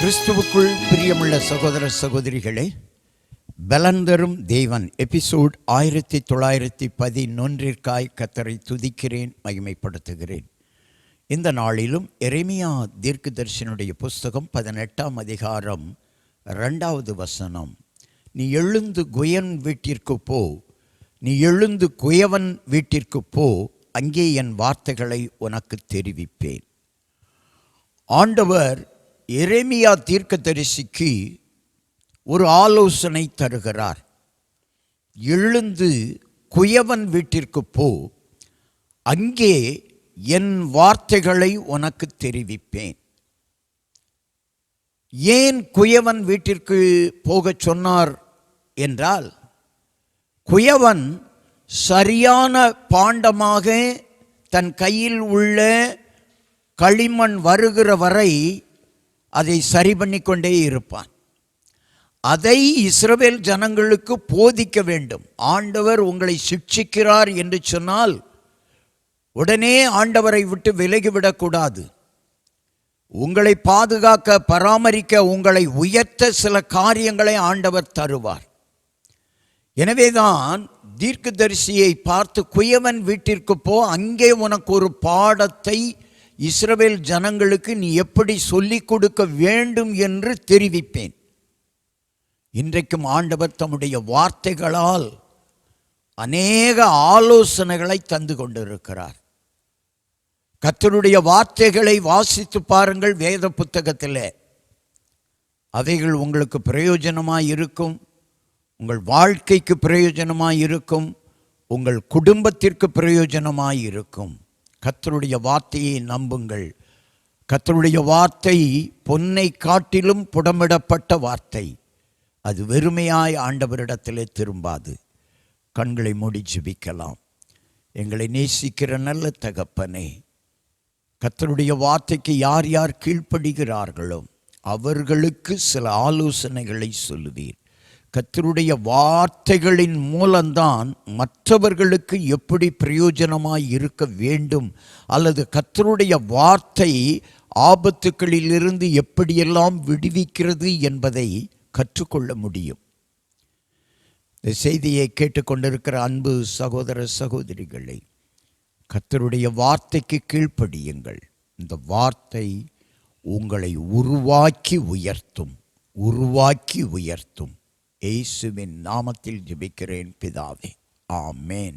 கிறிஸ்துவுக்குள் பிரியமுள்ள சகோதர சகோதரிகளே, பலந்தரும் தேவன் எபிசோட் 1911 கர்த்தரை துதிக்கிறேன், மகிமைப்படுத்துகிறேன். இந்த நாளிலும் எரேமியா தீர்க்கதரிசனுடைய புஸ்தகம் 18ஆம் அதிகாரம் 2வது வசனம். நீ எழுந்து குயன் வீட்டிற்கு போ, நீ எழுந்து குயவன் வீட்டிற்கு போ, அங்கே என் வார்த்தைகளை உனக்கு தெரிவிப்பேன். ஆண்டவர் எரேமியா தீர்க்கதரிசிக்கு ஒரு ஆலோசனை தருகிறார். எழுந்து குயவன் வீட்டிற்கு போ, அங்கே என் வார்த்தைகளை உனக்கு தெரிவிப்பேன். ஏன் குயவன் வீட்டிற்கு போகச் சொன்னார் என்றால், குயவன் சரியான பாண்டமாக தன் கையில் உள்ள களிமண் வருகிற வரை அதை சரி பண்ணி கொண்டே இருப்பான். அதை இஸ்ரவேல் ஜனங்களுக்கு போதிக்க வேண்டும். ஆண்டவர் உங்களை சிட்சிக்கிறார் என்று சொன்னால் உடனே ஆண்டவரை விட்டு விலகிவிடக்கூடாது. உங்களை பாதுகாக்க, பராமரிக்க, உங்களை உயர்த்த சில காரியங்களை ஆண்டவர் தருவார். எனவேதான் தீர்க்கதரிசியை பார்த்து, குயவன் வீட்டிற்கு போ, அங்கே உனக்கு ஒரு பாடத்தை இஸ்ரவேல் ஜனங்களுக்கு நீ எப்படி சொல்லிக் கொடுக்க வேண்டும் என்று தெரிவிப்பேன். இன்றைக்கும் ஆண்டவர் தம்முடைய வார்த்தைகளால் அநேக ஆலோசனைகளை தந்து கொண்டிருக்கிறார். கர்த்தருடைய வார்த்தைகளை வாசித்து பாருங்கள் வேத புத்தகத்தில். அவைகள் உங்களுக்கு பிரயோஜனமாய் இருக்கும், உங்கள் வாழ்க்கைக்கு பிரயோஜனமாய் இருக்கும், உங்கள் குடும்பத்திற்கு பிரயோஜனமாய் இருக்கும். கர்த்தருடைய வார்த்தையை நம்புங்கள். கர்த்தருடைய வார்த்தை பொன்னை காட்டிலும் புடமிடப்பட்ட வார்த்தை. அது வெறுமையாய் ஆண்டவரிடத்திலே திரும்பாது. கண்களை மூடி ஜெபிக்கலாம். எங்களை நேசிக்கிற நல்ல தகப்பனே, கர்த்தருடைய வார்த்தைக்கு யார் யார் கீழ்ப்படுகிறார்களோ அவர்களுக்கு சில ஆலோசனைகளை சொல்லுவீர். கர்த்தருடைய வார்த்தைகளின் மூலம்தான் மற்றவர்களுக்கு எப்படி பிரயோஜனமாய் இருக்க வேண்டும், அல்லது கர்த்தருடைய வார்த்தை ஆபத்துக்களிலிருந்து எப்படியெல்லாம் விடுவிக்கிறது என்பதை கற்றுக்கொள்ள முடியும். இந்த செய்தியை கேட்டுக்கொண்டிருக்கிற அன்பு சகோதர சகோதரிகளை, கர்த்தருடைய வார்த்தைக்கு கீழ்ப்படியுங்கள். இந்த வார்த்தை உங்களை உருவாக்கி உயர்த்தும். இயேசுவின் நாமத்தில் ஜெபிக்கிறேன் பிதாவே, ஆமென்.